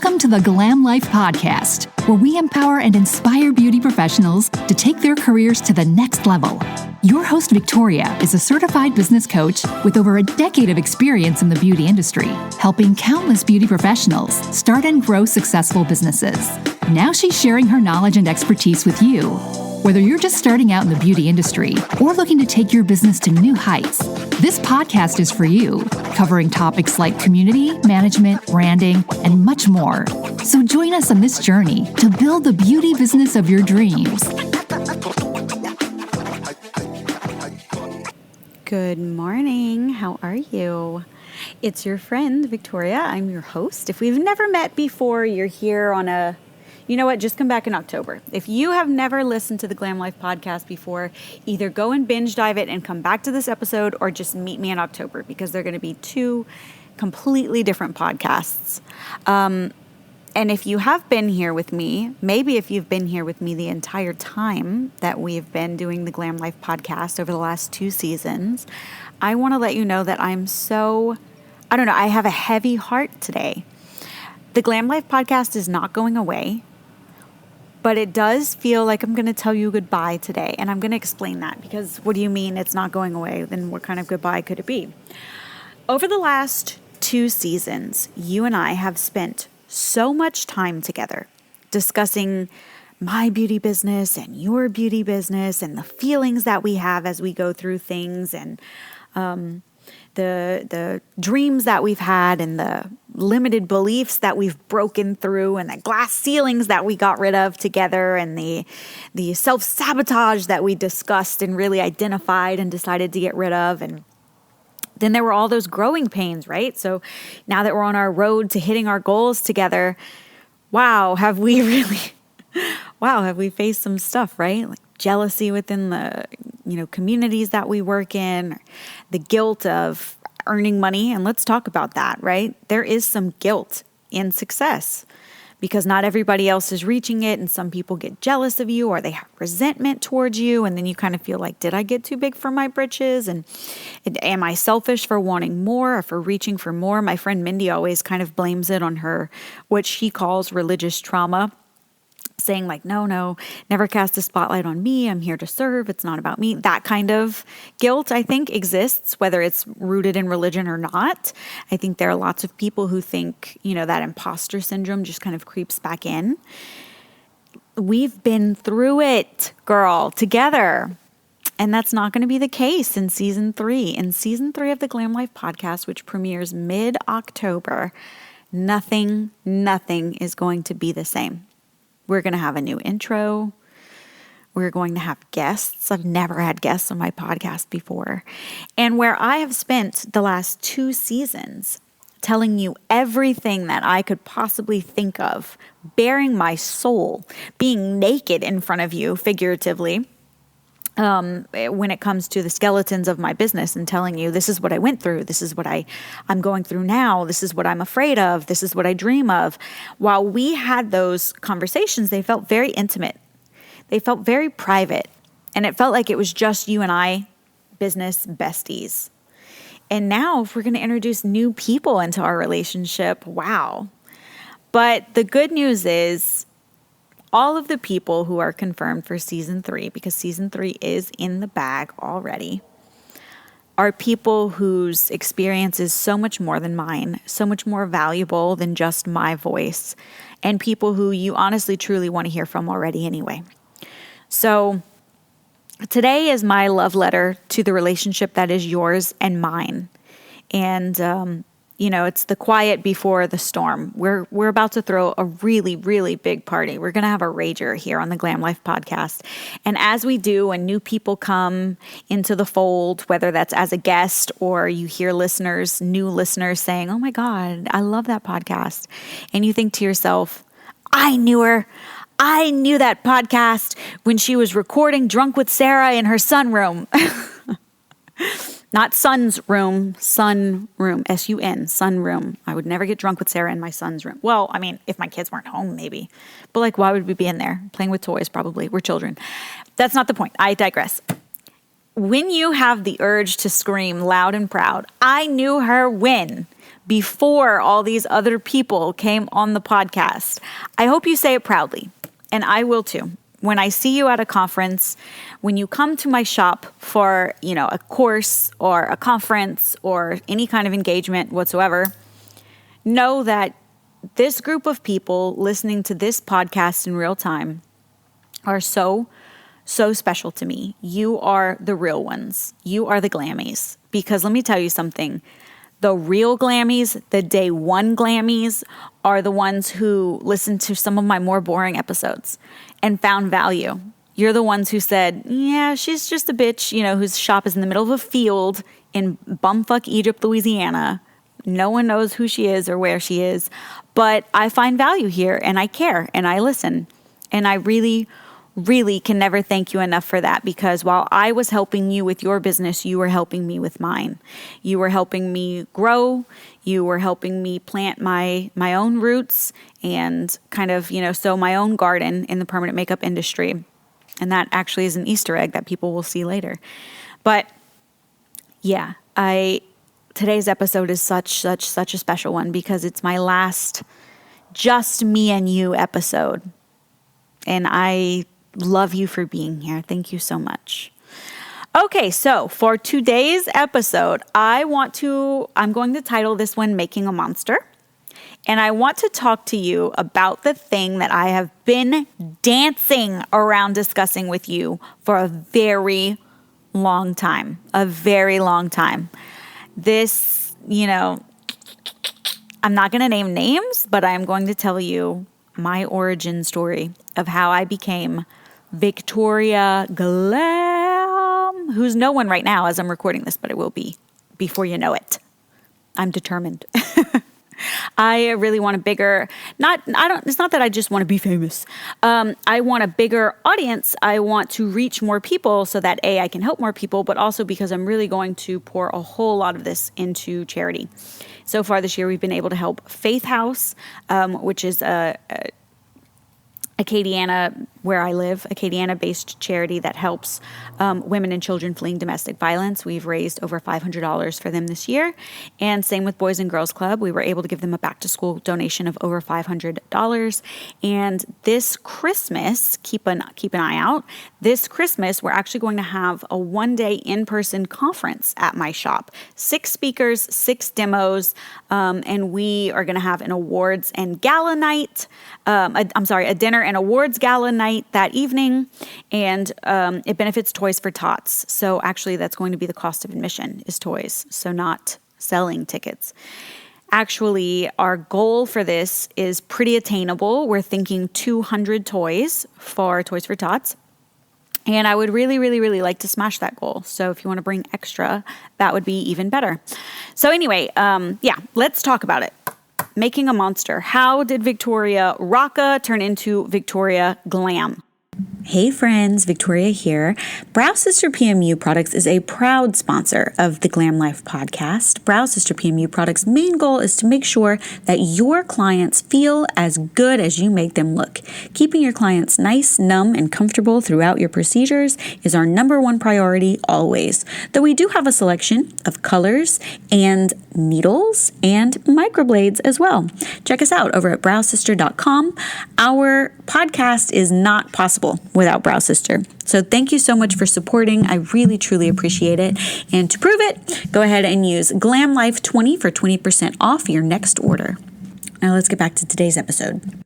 Welcome to the GlamLife Podcast, where we empower and inspire beauty professionals to take their careers to the next level. Your host, Victoria, is a certified business coach with over a decade of experience in the beauty industry, helping countless beauty professionals start and grow successful businesses. Now she's sharing her knowledge and expertise with you. Whether you're just starting out in the beauty industry or looking to take your business to new heights, this podcast is for you, covering topics like community, management, branding, and much more. So join us on this journey to build the beauty business of your dreams. Good morning. How are you? It's your friend, Victoria. I'm your host. If we've never met before, you're here on you know what? Just come back in October. If you have never listened to the GlamLife podcast before, either go and binge dive it and come back to this episode or just meet me in October because they're going to be two completely different podcasts. And if you have been here with me, maybe if you've been here with me the entire time that we've been doing the GlamLife podcast over the last 2 seasons, I want to let you know that I have a heavy heart today. The GlamLife podcast is not going away, but it does feel like I'm going to tell you goodbye today. And I'm going to explain that because what do you mean it's not going away? Then what kind of goodbye could it be? Over the last 2 seasons, you and I have spent so much time together discussing my beauty business and your beauty business and the feelings that we have as we go through things and the dreams that we've had and the limited beliefs that we've broken through and the glass ceilings that we got rid of together and the self-sabotage that we discussed and really identified and decided to get rid of. And then there were all those growing pains, right? So now that we're on our road to hitting our goals together, have we faced some stuff, right? Like jealousy within the, communities that we work in, the guilt of earning money. And let's talk about that, right? There is some guilt in success because not everybody else is reaching it. And some people get jealous of you or they have resentment towards you. And then you kind of feel like, did I get too big for my britches? And am I selfish for wanting more or for reaching for more? My friend Mindy always kind of blames it on her, what she calls religious trauma. Saying like, no, never cast a spotlight on me. I'm here to serve. It's not about me. That kind of guilt, I think, exists, whether it's rooted in religion or not. I think there are lots of people who think, that imposter syndrome just kind of creeps back in. We've been through it, girl, together. And that's not going to be the case in season 3. In season 3 of the GlamLife podcast, which premieres mid-October, nothing is going to be the same. We're going to have a new intro. We're going to have guests. I've never had guests on my podcast before. And where I have spent the last 2 seasons telling you everything that I could possibly think of, bearing my soul, being naked in front of you, figuratively, when it comes to the skeletons of my business and telling you this is what I went through, this is what I'm going through now, this is what I'm afraid of, this is what I dream of. While we had those conversations, they felt very intimate. They felt very private. And it felt like it was just you and I, business besties. And now if we're going to introduce new people into our relationship, wow. But the good news is all of the people who are confirmed for season 3, because season 3 is in the bag already, are people whose experience is so much more than mine, so much more valuable than just my voice, and people who you honestly, truly want to hear from already anyway. So today is my love letter to the relationship that is yours and mine. And, it's the quiet before the storm. We're about to throw a really, really big party. We're going to have a rager here on the GlamLife podcast. And as we do, when new people come into the fold, whether that's as a guest or you hear new listeners saying, oh my God, I love that podcast. And you think to yourself, I knew her. I knew that podcast when she was recording Drunk with Sarah in her sunroom. Not son's room, sun room, S-U-N, sunroom. I would never get drunk with Sarah in my son's room. Well, I mean, if my kids weren't home, maybe. But why would we be in there? Playing with toys, probably. We're children. That's not the point. I digress. When you have the urge to scream loud and proud, I knew her when, before all these other people came on the podcast. I hope you say it proudly, and I will too. When I see you at a conference, when you come to my shop for, a course or a conference or any kind of engagement whatsoever, know that this group of people listening to this podcast in real time are so special to me. You are the real ones. You are the glammies. Because let me tell you something. The real glammies, the day one glammies, are the ones who listened to some of my more boring episodes and found value. You're the ones who said, yeah, she's just a bitch, whose shop is in the middle of a field in bumfuck Egypt, Louisiana. No one knows who she is or where she is, but I find value here and I care and I listen. And I really can never thank you enough for that, because while I was helping you with your business, you were helping me with mine. You were helping me grow. You were helping me plant my own roots and kind of, sow my own garden in the permanent makeup industry. And that actually is an Easter egg that people will see later. But yeah, today's episode is such a special one because it's my last just me and you episode. And I love you for being here. Thank you so much. Okay, so for today's episode, I'm going to title this one Making a Monster. And I want to talk to you about the thing that I have been dancing around discussing with you for a very long time. This, I'm not going to name names, but I'm going to tell you my origin story of how I became Victoria Glam, who's no one right now as I'm recording this, but it will be before you know it. I'm determined. I really want a bigger, it's not that I just want to be famous. I want a bigger audience. I want to reach more people so that I can help more people, but also because I'm really going to pour a whole lot of this into charity. So far this year, we've been able to help Faith House, which is Acadiana, where I live, Acadiana-based charity that helps women and children fleeing domestic violence. We've raised over $500 for them this year. And same with Boys and Girls Club. We were able to give them a back-to-school donation of over $500. And this Christmas, keep an eye out, this Christmas, we're actually going to have a one-day in-person conference at my shop. 6 speakers, 6 demos, and we are going to have an awards and gala night. A dinner and awards gala night that evening, and it benefits Toys for Tots. So actually that's going to be the cost of admission is toys, so not selling tickets. Actually, our goal for this is pretty attainable. We're thinking 200 toys for Toys for Tots. And I would really like to smash that goal. So if you want to bring extra, that would be even better. So anyway, let's talk about it. Making a monster. How did Victoria Rocca turn into Victoria Glam? Hey friends, Victoria here. Brow Sister PMU Products is a proud sponsor of the GlamLife Podcast. Brow Sister PMU Products' main goal is to make sure that your clients feel as good as you make them look. Keeping your clients nice, numb, and comfortable throughout your procedures is our #1 priority always. Though we do have a selection of colors and needles and microblades as well. Check us out over at browsister.com. Our podcast is not possible without Brow Sister. So thank you so much for supporting. I really, truly appreciate it. And to prove it, go ahead and use GlamLife 20 for 20% off your next order. Now let's get back to today's episode.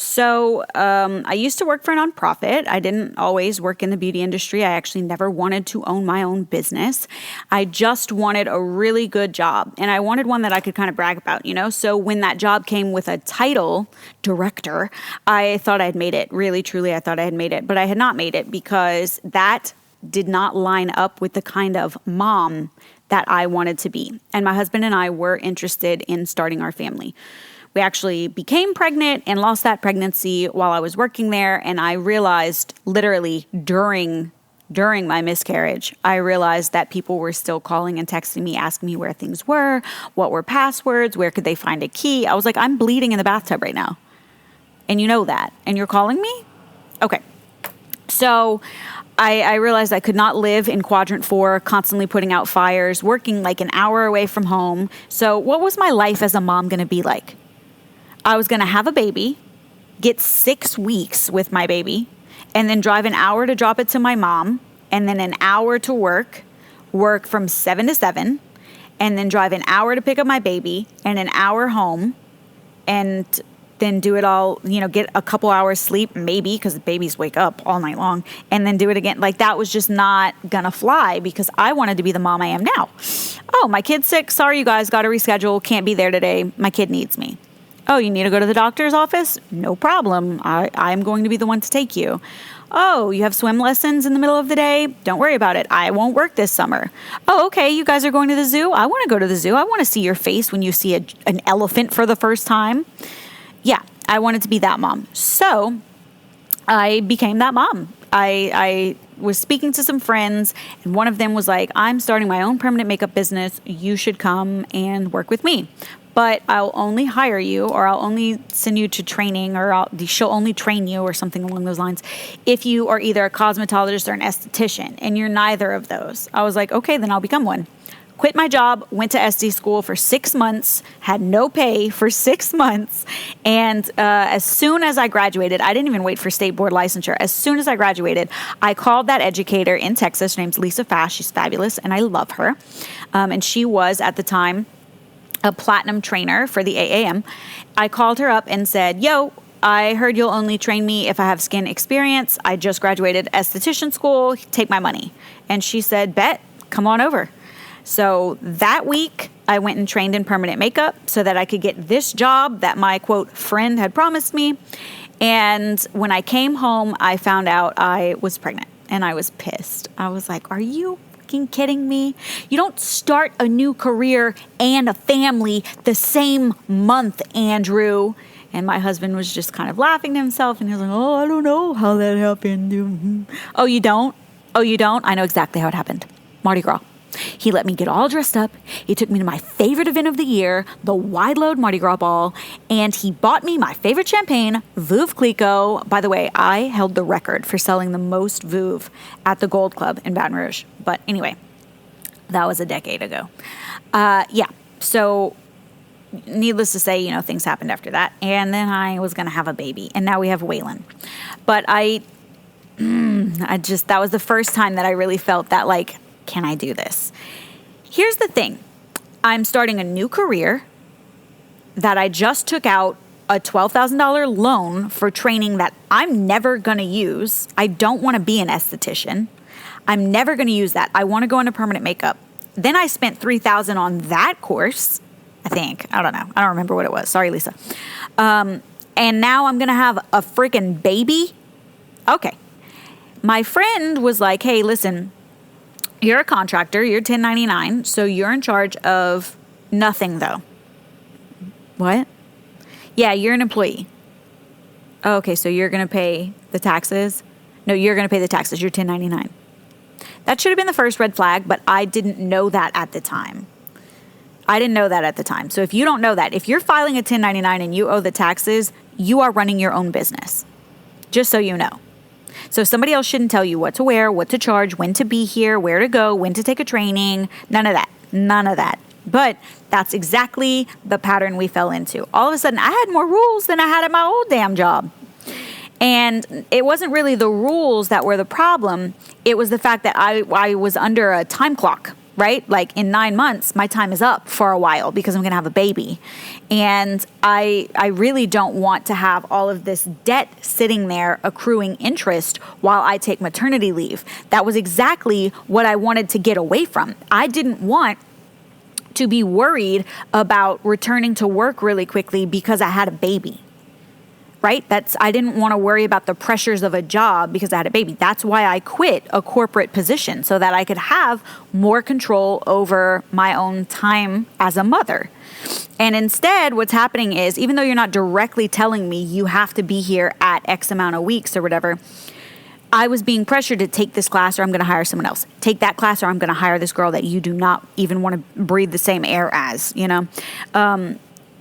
So I used to work for a nonprofit. I didn't always work in the beauty industry. I actually never wanted to own my own business. I just wanted a really good job. And I wanted one that I could kind of brag about, So when that job came with a title, director, I thought I had made it. Really, truly, I thought I had made it. But I had not made it because that did not line up with the kind of mom that I wanted to be. And my husband and I were interested in starting our family. We actually became pregnant and lost that pregnancy while I was working there. And I realized literally during my miscarriage, I realized that people were still calling and texting me, asking me where things were, what were passwords, where could they find a key. I was like, I'm bleeding in the bathtub right now. And you know that. And you're calling me? Okay. So I realized I could not live in quadrant 4, constantly putting out fires, working like an hour away from home. So what was my life as a mom going to be like? I was going to have a baby, get 6 weeks with my baby, and then drive an hour to drop it to my mom, and then an hour to work from 7 to 7, and then drive an hour to pick up my baby and an hour home, and then do it all, get a couple hours sleep, maybe, because the babies wake up all night long, and then do it again. Like, that was just not gonna fly because I wanted to be the mom I am now. Oh, my kid's sick. Sorry, you guys, got to reschedule. Can't be there today. My kid needs me. Oh, you need to go to the doctor's office? No problem. I'm going to be the one to take you. Oh, you have swim lessons in the middle of the day? Don't worry about it. I won't work this summer. Oh, okay. You guys are going to the zoo? I want to go to the zoo. I want to see your face when you see an elephant for the first time. Yeah, I wanted to be that mom. So I became that mom. I was speaking to some friends, and one of them was like, I'm starting my own permanent makeup business. You should come and work with me. But I'll only hire you, or I'll only send you to training, or she'll only train you, or something along those lines, if you are either a cosmetologist or an esthetician, and you're neither of those. I was like, okay, then I'll become one. Quit my job, went to SD school for 6 months, had no pay for 6 months, and as soon as I graduated, I didn't even wait for state board licensure. As soon as I graduated, I called that educator in Texas. Her name's Lisa Fast. She's fabulous, and I love her. And she was, at the time, a platinum trainer for the AAM. I called her up and said, yo, I heard you'll only train me if I have skin experience. I just graduated esthetician school. Take my money. And she said, bet, come on over. So that week, I went and trained in permanent makeup so that I could get this job that my, quote, friend had promised me. And when I came home, I found out I was pregnant, and I was pissed. I was like, are you kidding me? You don't start a new career and a family the same month, Andrew. And my husband was just kind of laughing to himself, and he was like, oh, I don't know how that happened. Oh, you don't? Oh, you don't? I know exactly how it happened. Mardi Gras. He let me get all dressed up. He took me to my favorite event of the year, the Wide Load Mardi Gras Ball, and he bought me my favorite champagne, Veuve Clicquot. By the way, I held the record for selling the most Veuve at the Gold Club in Baton Rouge. But anyway, that was a decade ago. So needless to say, things happened after that. And then I was going to have a baby, and now we have Waylon. But that was the first time that I really felt that, like, can I do this? Here's the thing. I'm starting a new career that I just took out a $12,000 loan for training that I'm never going to use. I don't want to be an esthetician. I'm never going to use that. I want to go into permanent makeup. Then I spent $3,000 on that course, I think. I don't know. I don't remember what it was. Sorry, Lisa. And now I'm going to have a freaking baby? Okay. My friend was like, hey, listen, you're a contractor, you're 1099, so you're in charge of nothing, though. What? Yeah, you're an employee. Oh, okay, so you're going to pay the taxes? No, you're going to pay the taxes. You're 1099. That should have been the first red flag, but I didn't know that at the time. So if you don't know that, if you're filing a 1099 and you owe the taxes, you are running your own business. Just so you know. So somebody else shouldn't tell you what to wear, what to charge, when to be here, where to go, when to take a training. None of that. But that's exactly the pattern we fell into. All of a sudden, I had more rules than I had at my old damn job. And it wasn't really the rules that were the problem. It was the fact that I was under a time clock, right? Like in 9 months, my time is up for a while because I'm going to have a baby. And I really don't want to have all of this debt sitting there accruing interest while I take maternity leave. That was exactly what I wanted to get away from. I didn't want to be worried about returning to work really quickly because I had a baby. Right? I didn't want to worry about the pressures of a job because I had a baby. That's why I quit a corporate position, so that I could have more control over my own time as a mother. And instead, what's happening is, even though you're not directly telling me you have to be here at X amount of weeks or whatever, I was being pressured to take this class or I'm going to hire someone else. Take that class or I'm going to hire this girl that you do not even want to breathe the same air as,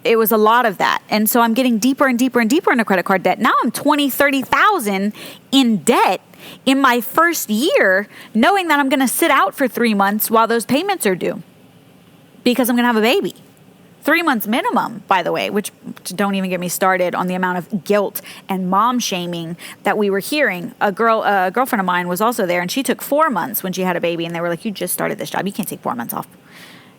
It was a lot of that. And so I'm getting deeper and deeper and deeper into credit card debt. Now I'm $20,000, $30,000 in debt in my first year, knowing that I'm going to sit out for 3 months while those payments are due because I'm going to have a baby. 3 months minimum, by the way, which don't even get me started on the amount of guilt and mom shaming that we were hearing. A girlfriend of mine was also there, and she took 4 months when she had a baby, and they were like, you just started this job. You can't take 4 months off.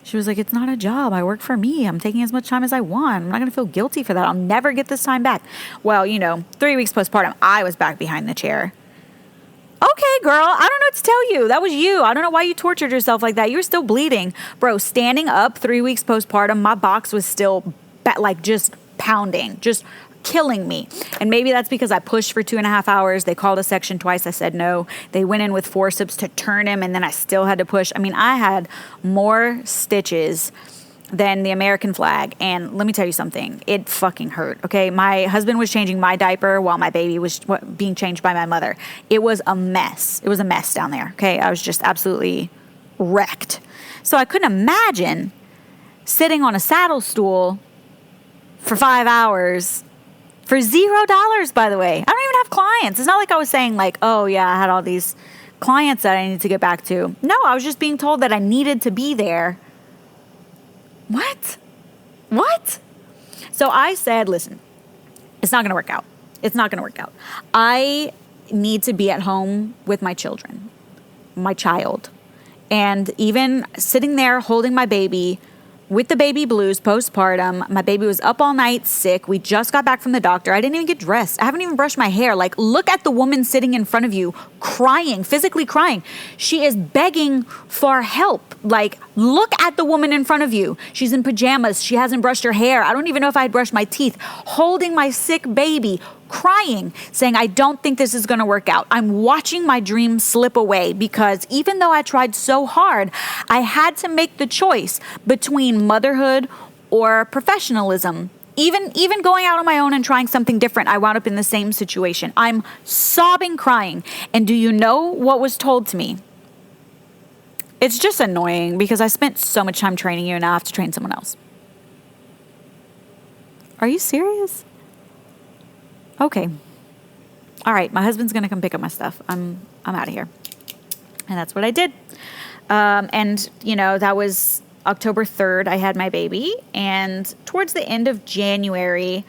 She was like, it's not a job. I work for me. I'm taking as much time as I want. I'm not going to feel guilty for that. I'll never get this time back. Well, 3 weeks postpartum, I was back behind the chair. Okay, girl, I don't know what to tell you. That was you. I don't know why you tortured yourself like that. You were still bleeding. Bro, standing up 3 weeks postpartum, my box was still just pounding, just killing me. And maybe that's because I pushed for 2.5 hours. They called a section twice. I said no. They went in with forceps to turn him, and then I still had to push. I mean, I had more stitches than the American flag. And let me tell you something. It fucking hurt, okay? My husband was changing my diaper while my baby was being changed by my mother. It was a mess. It was a mess down there, okay? I was just absolutely wrecked. So I couldn't imagine sitting on a saddle stool for 5 hours for $0, by the way. I don't even have clients. It's not like I was saying like, oh yeah, I had all these clients that I needed to get back to. No, I was just being told that I needed to be there. What? So I said, listen, it's not going to work out. It's not going to work out. I need to be at home with my children, my child. And even sitting there holding my baby with the baby blues postpartum, my baby was up all night sick. We just got back from the doctor. I didn't even get dressed. I haven't even brushed my hair. Like, look at the woman sitting in front of you crying, physically crying. She is begging for help. Like, look at the woman in front of you. She's in pajamas. She hasn't brushed her hair. I don't even know if I had brushed my teeth. Holding my sick baby, crying, saying, I don't think this is going to work out. I'm watching my dream slip away because even though I tried so hard, I had to make the choice between motherhood or professionalism. Even going out on my own and trying something different, I wound up in the same situation. I'm sobbing, crying. And do you know what was told to me? It's just annoying because I spent so much time training you and now I have to train someone else. Are you serious? Okay. All right. My husband's going to come pick up my stuff. I'm out of here. And that's what I did. That was October 3rd. I had my baby. And towards the end of January,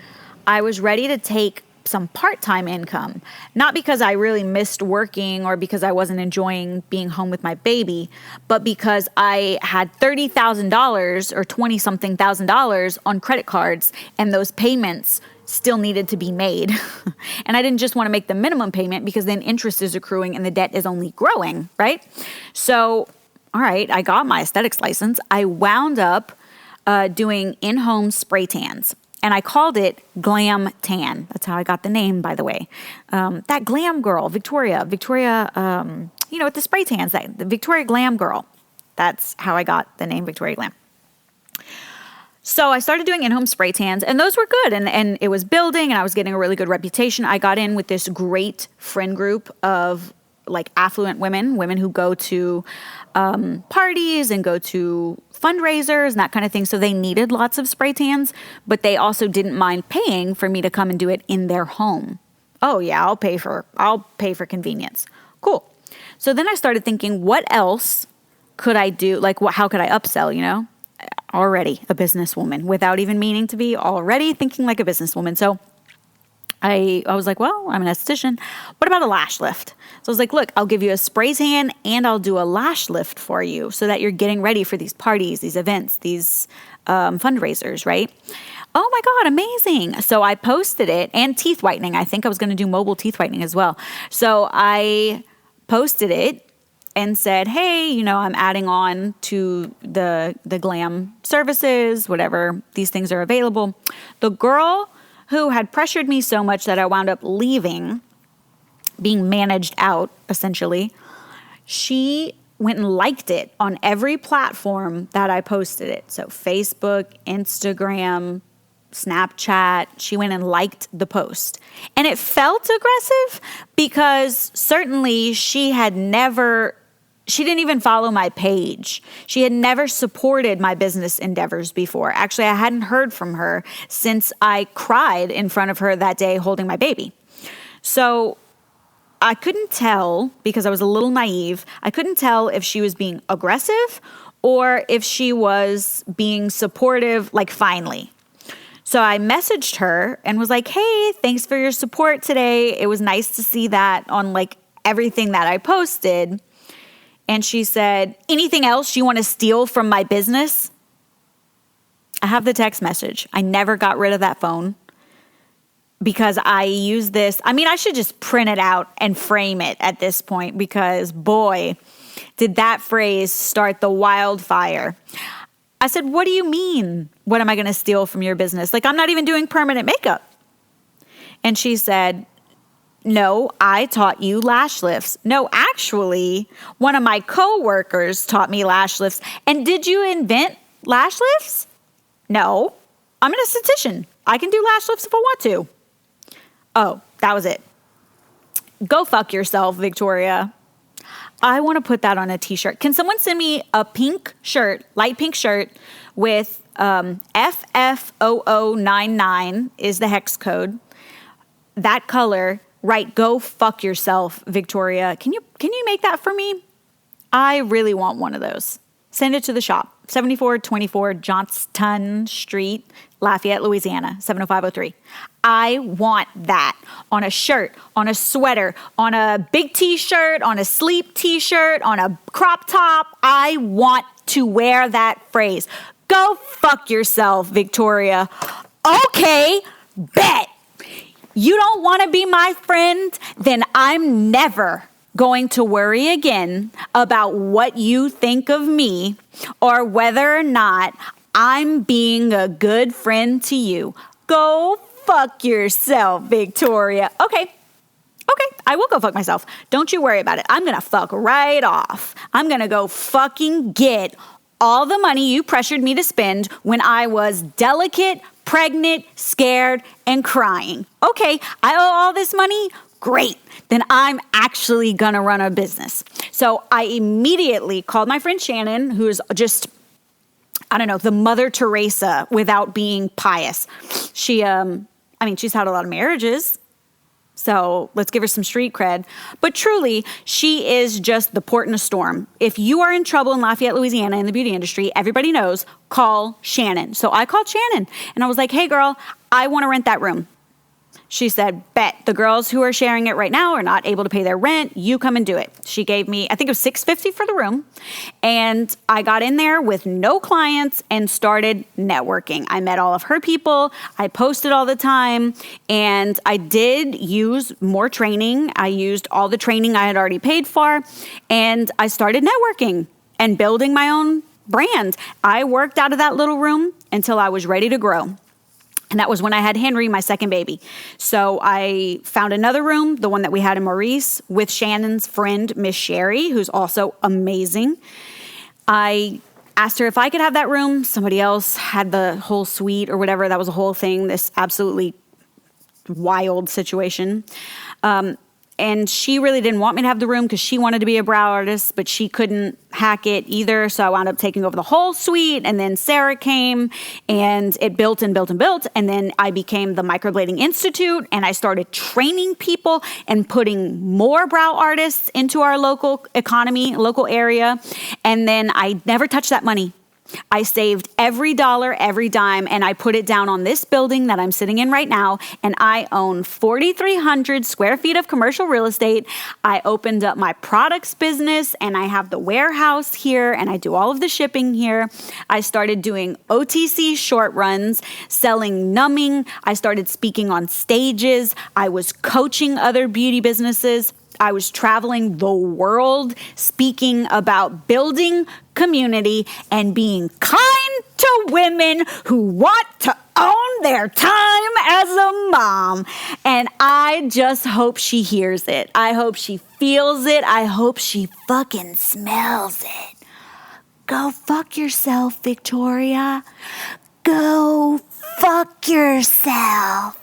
I was ready to take some part-time income. Not because I really missed working or because I wasn't enjoying being home with my baby, but because I had $30,000 or 20-something thousand on credit cards, and those payments still needed to be made. And I didn't just want to make the minimum payment because then interest is accruing and the debt is only growing, right? So, all right, I got my aesthetics license. I wound up doing in-home spray tans. And I called it Glam Tan. That's how I got the name, by the way. That glam girl, Victoria, with the spray tans, the Victoria Glam girl. That's how I got the name Victoria Glam. So I started doing in-home spray tans, and those were good. And it was building, and I was getting a really good reputation. I got in with this great friend group of like affluent women who go to parties and go to fundraisers and that kind of thing. So they needed lots of spray tans, but they also didn't mind paying for me to come and do it in their home. Oh yeah, I'll pay for convenience. Cool. So then I started thinking, what else could I do? Like, how could I upsell, Already a businesswoman without even meaning to be, already thinking like a businesswoman. So I was like, well, I'm an esthetician. What about a lash lift? So I was like, look, I'll give you a spray tan and I'll do a lash lift for you so that you're getting ready for these parties, these events, these fundraisers, right? Oh my God, amazing. So I posted it, and teeth whitening. I think I was going to do mobile teeth whitening as well. So I posted it and said, hey, I'm adding on to the glam services, whatever, these things are available. The girl who had pressured me so much that I wound up leaving, being managed out, essentially, she went and liked it on every platform that I posted it. So Facebook, Instagram, Snapchat, she went and liked the post. And it felt aggressive because certainly she didn't even follow my page. She had never supported my business endeavors before. Actually, I hadn't heard from her since I cried in front of her that day holding my baby. So I couldn't tell, because I was a little naive, I couldn't tell if she was being aggressive or if she was being supportive, like finally. So I messaged her and was like, hey, thanks for your support today. It was nice to see that on like everything that I posted. And she said, anything else you want to steal from my business? I have the text message. I never got rid of that phone because I use this. I mean, I should just print it out and frame it at this point because, boy, did that phrase start the wildfire. I said, what do you mean? What am I going to steal from your business? Like, I'm not even doing permanent makeup. And she said, no, I taught you lash lifts. No, actually, one of my coworkers taught me lash lifts. And did you invent lash lifts? No, I'm an esthetician. I can do lash lifts if I want to. Oh, that was it. Go fuck yourself, Victoria. I want to put that on a t-shirt. Can someone send me a pink shirt, light pink shirt with FF0099 is the hex code. That color, right? Go fuck yourself, Victoria. Can you make that for me? I really want one of those. Send it to the shop. 7424 Johnston Street, Lafayette, Louisiana, 70503. I want that on a shirt, on a sweater, on a big t-shirt, on a sleep t-shirt, on a crop top. I want to wear that phrase. Go fuck yourself, Victoria. Okay, bet. You don't want to be my friend? Then I'm never going to worry again about what you think of me or whether or not I'm being a good friend to you. Go fuck yourself, Victoria. Okay, I will go fuck myself. Don't you worry about it. I'm going to fuck right off. I'm going to go fucking get all the money you pressured me to spend when I was delicate, pregnant, scared, and crying. Okay, I owe all this money? Great. Then I'm actually going to run a business. So I immediately called my friend Shannon, who is just, I don't know, the Mother Teresa without being pious. She's had a lot of marriages. So let's give her some street cred. But truly, she is just the port in a storm. If you are in trouble in Lafayette, Louisiana in the beauty industry, everybody knows, call Shannon. So I called Shannon and I was like, hey girl, I want to rent that room. She said, bet. The girls who are sharing it right now are not able to pay their rent. You come and do it. She gave me, I think it was $650 for the room. And I got in there with no clients and started networking. I met all of her people. I posted all the time. And I did use more training. I used all the training I had already paid for. And I started networking and building my own brand. I worked out of that little room until I was ready to grow. And that was when I had Henry, my second baby. So I found another room, the one that we had in Maurice, with Shannon's friend, Miss Sherry, who's also amazing. I asked her if I could have that room. Somebody else had the whole suite or whatever. That was a whole thing, this absolutely wild situation. And she really didn't want me to have the room because she wanted to be a brow artist, but she couldn't hack it either. So I wound up taking over the whole suite. And then Sarah came and it built and built and built. And then I became the Microblading Institute and I started training people and putting more brow artists into our local economy, local area. And then I never touched that money. I saved every dollar, every dime, and I put it down on this building that I'm sitting in right now, and I own 4,300 square feet of commercial real estate. I opened up my products business, and I have the warehouse here, and I do all of the shipping here. I started doing OTC short runs, selling numbing. I started speaking on stages. I was coaching other beauty businesses. I was traveling the world speaking about building community and being kind to women who want to own their time as a mom. And I just hope she hears it. I hope she feels it. I hope she fucking smells it. Go fuck yourself, Victoria. Go fuck yourself.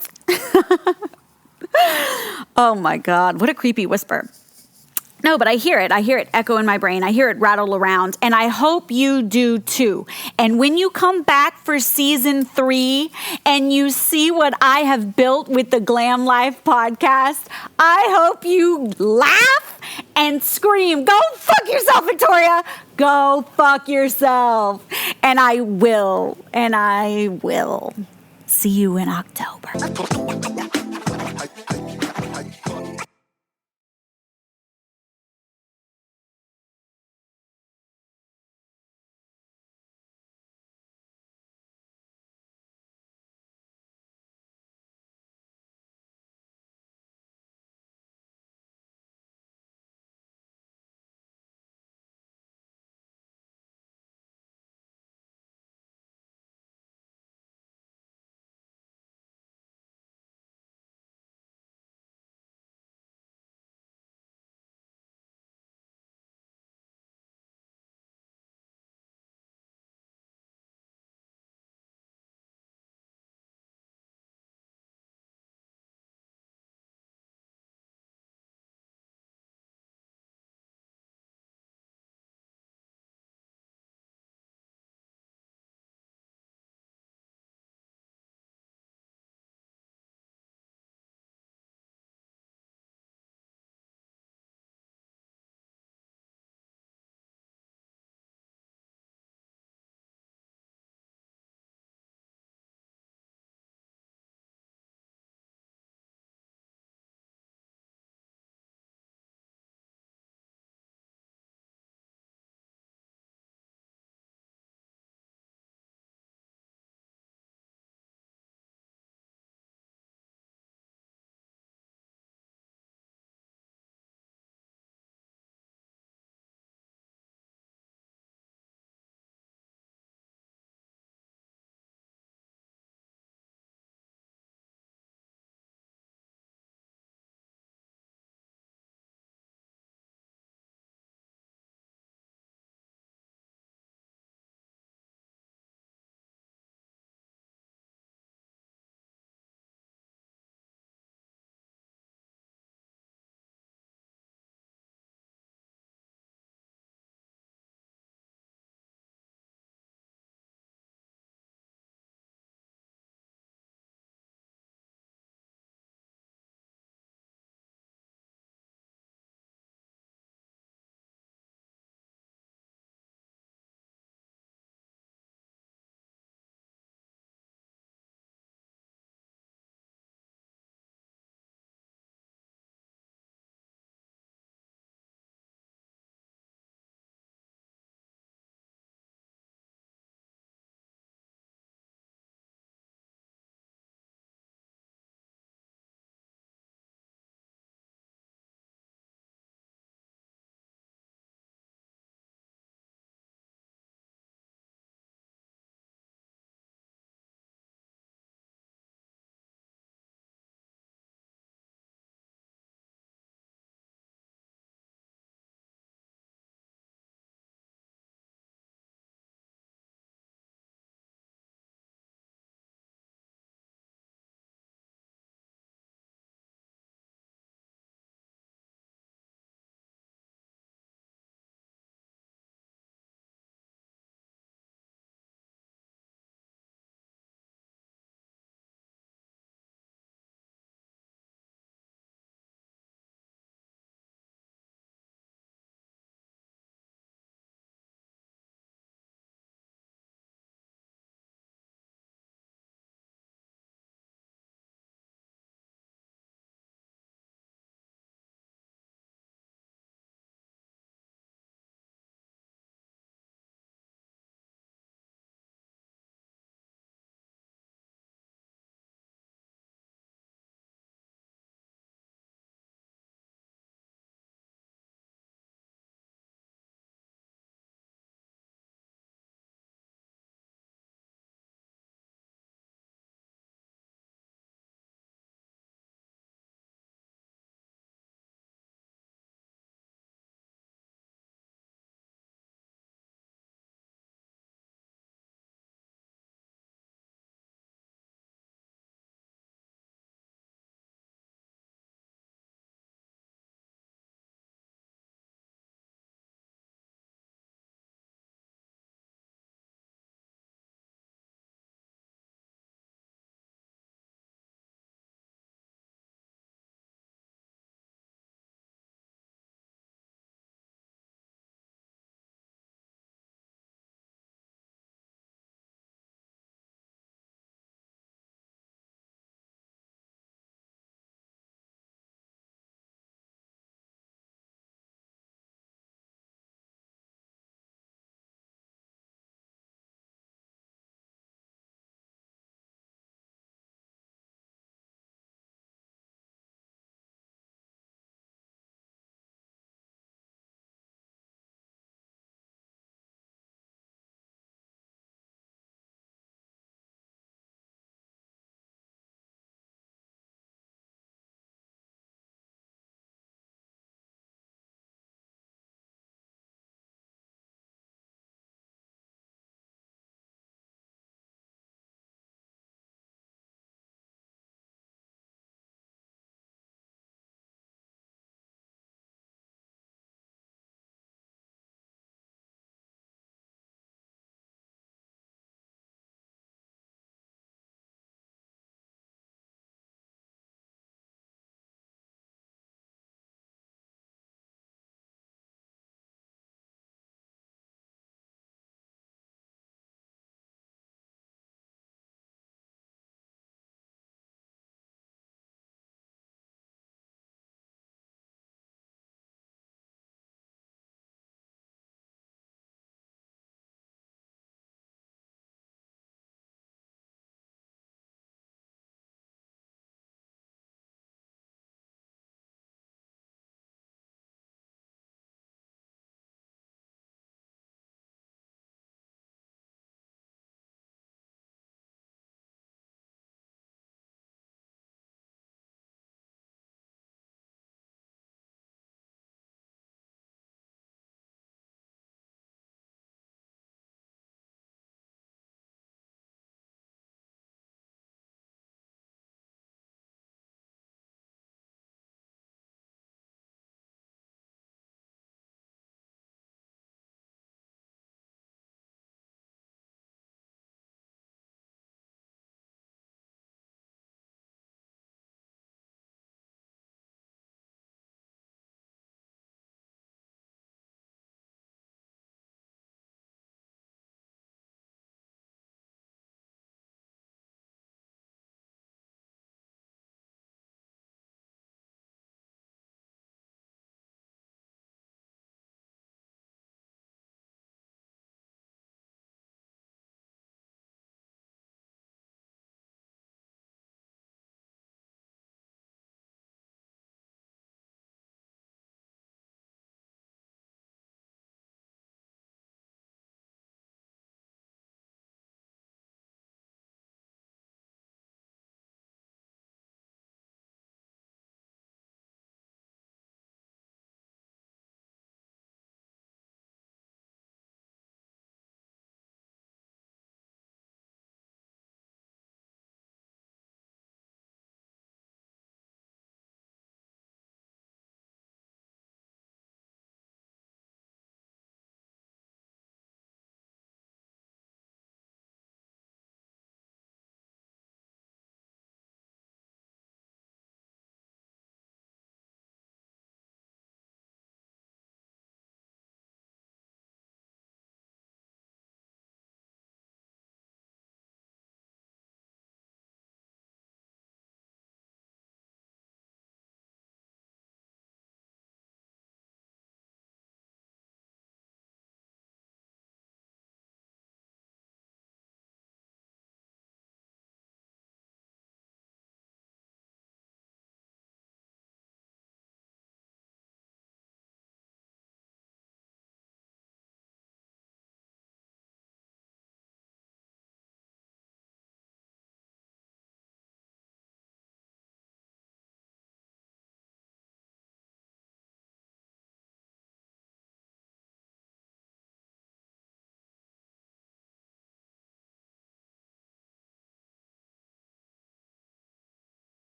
Oh my God, what a creepy whisper. No, but I hear it. I hear it echo in my brain. I hear it rattle around. And I hope you do too. And when you come back for season 3 and you see what I have built with the GlamLife podcast, I hope you laugh and scream, "Go fuck yourself, Victoria! Go fuck yourself!" And I will. See you in October.